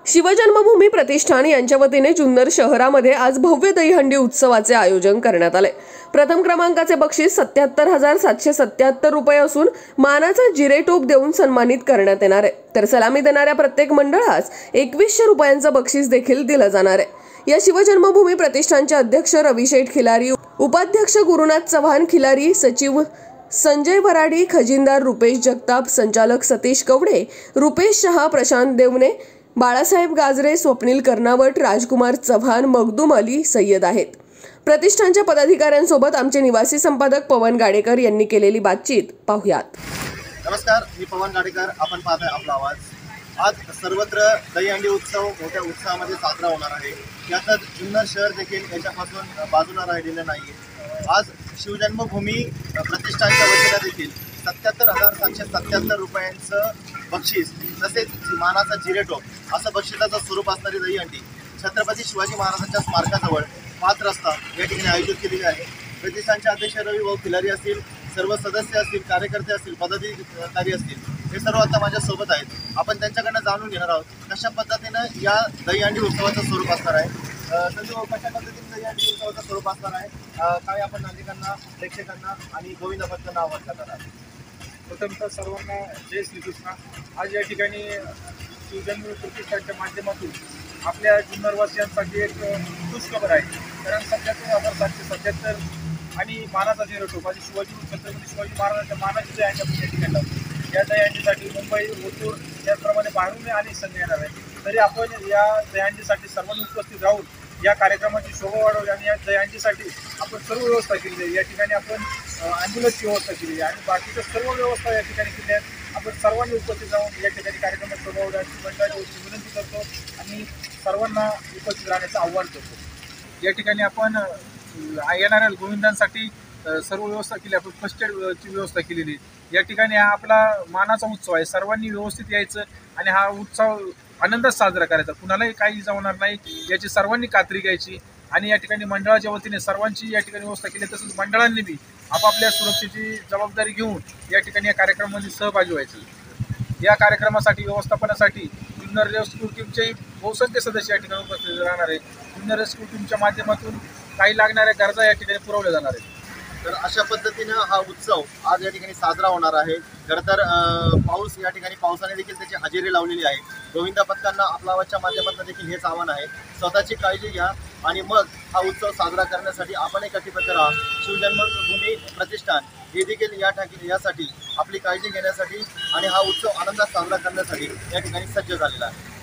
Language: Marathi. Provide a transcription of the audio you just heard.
शिवजन्मभूमी प्रतिष्ठान यांच्या वतीने जुन्नर शहरामध्ये आज भव्य दहीहंडी उत्सवाचे आयोजन करण्यात आले। प्रथम क्रमांकाचे बक्षीस 77,777 रुपये असून मानाचा जिरेटोप देऊन सन्मानित करण्यात येणार आहे। तर सलामी देणाऱ्या प्रत्येक मंडळास 2100 रुपयांचं बक्षीस देखील दिलं जाणार आहे। या शिवजन्मभूमी प्रतिष्ठानचे अध्यक्ष रविशेठ खिलारी, उपाध्यक्ष गुरुनाथ चव्हाण खिलारी, सचिव संजय वराडी, खजिनदार रुपेश जगताप, संचालक सतीश कवडे, रुपेश शहा, प्रशांत देवने, बाळासाहेब गाजरे, स्वप्नील कर्नावट, राजकुमार चव्हाण, मखदूम अली सय्यद आहेत। प्रतिष्ठानच्या पदाधिकाऱ्यांसोबत आमचे निवासी संपादक पवन गाडेकर यांनी केलेली बातचीत पाहुयात। नमस्कार, मी पवन गाडेकर। आपण पाहताय आपला आवाज। आज सर्वत्र दहीहंडी उत्सव मोठ्या उत्साहामध्ये साजरा होणार आहे। यातच जुन्नर शहर देखील याच्यापासून बाजूला राहिलेलं नाही। आज शिवजन्मभूमी प्रतिष्ठानच्या वतीने देखील 77,777 रुपयांचं बक्षीस तसेच मानाचा जिरेटोप असं बक्षिसाचं स्वरूप असणारी दहीहंडी छत्रपती शिवाजी महाराजांच्या स्मारकाजवळ 5 रस्ता या ठिकाणी आयोजित केलेली आहे। प्रतिष्ठानचे अध्यक्ष रवी भाऊ खिलारी असतील, सर्व सदस्य असतील, कार्यकर्ते असतील, पदाधिकारी असतील, हे सर्व आता माझ्यासोबत आहेत। आपण त्यांच्याकडनं जाणून घेणार आहोत कशा पद्धतीनं या दहीहंडी उत्सवाचं स्वरूप असणार आहे। संजू, कशा पद्धतीने दहीहंडी उत्सवाचं स्वरूप असणार आहे, काय आपण नागरिकांना, प्रेक्षकांना आणि गोविंद भक्तांना आवाहन करणार आहोत? प्रथमतः सर्वांना जय श्रीकृष्ण। आज या ठिकाणी शिवजन्मभूमी प्रतिष्ठानच्या माध्यमातून आपल्या जुन्नरवासियांसाठी एक खुशखबर आहे। कारण 77,777 आणि मानाचा जिरेटोप आणि छत्रपती शिवाजी महाराजांच्या मानाची दहीहंडी आपण या ठिकाणी लावतो। या दहीहंडीसाठी मुंबई, ओतूर त्याचप्रमाणे बाहेरून आणि संघ येणार आहे। तरी आपण या दहीहंडीसाठी सर्वांनी उपस्थित राहून या कार्यक्रमाची शोभा वाढवली आणि या दहीहंडीसाठी आपण सर्व व्यवस्था केलेली आहे। या ठिकाणी आपण ॲम्ब्युलन्सची व्यवस्था केलेली आहे आणि बाकीच्या सर्व व्यवस्था या ठिकाणी केली आहे। आपण सर्वांनी उपस्थित राहून या ठिकाणी कार्यक्रमात शोभा वाढवण्याची मंडळाची विनंती करतो आणि सर्वांना उपस्थित राहण्याचं आव्हान करतो। या ठिकाणी आपण येणाऱ्या गोविंदांसाठी सर्व व्यवस्था केली, आपण फर्स्ट एडची व्यवस्था केलेली। या ठिकाणी हा आपला मानाचा उत्सव आहे, सर्वांनी व्यवस्थित यायचं आणि हा उत्सव आनंदात साजरा करायचा, कुणालाही काही जाणार नाही याची सर्वांनी खात्री घ्यायची। आणि या ठिकाणी मंडळाच्या वतीने सर्वांची या ठिकाणी व्यवस्था केली, तसंच मंडळांनी बी आपापल्या सुरक्षेची जबाबदारी घेऊन या ठिकाणी या कार्यक्रमामध्ये सहभागी व्हायचं। या कार्यक्रमासाठी व्यवस्थापनासाठी जुन्नर रेस्क्यू टीमचे बहुसंख्य सदस्य या ठिकाणी उपस्थित राहणार आहे। जुन्नर रेस्क्यू टीमच्या माध्यमातून काही लागणाऱ्या गरजा या ठिकाणी पुरवल्या जाणार आहेत। तर अशा पद्धतीनं हा उत्सव आज या ठिकाणी साजरा होणार आहे। खरं तर पाऊस या ठिकाणी पावसाने देखील त्याची हजेरी लावलेली आहे। गोविंदा भक्तांना आपल्या आवाजच्या माध्यमातून देखील हेच आव्हान आहे, स्वतःची काळजी घ्या आणि मग हा उत्सव साजरा करण्यासाठी आपणही कटिबद्ध राहा। शिवजन्मभूमी प्रतिष्ठान हे देखील यासाठी आपली काळजी घेण्यासाठी आणि हा उत्सव आनंदात साजरा करण्यासाठी या ठिकाणी सज्ज झालेला आहे।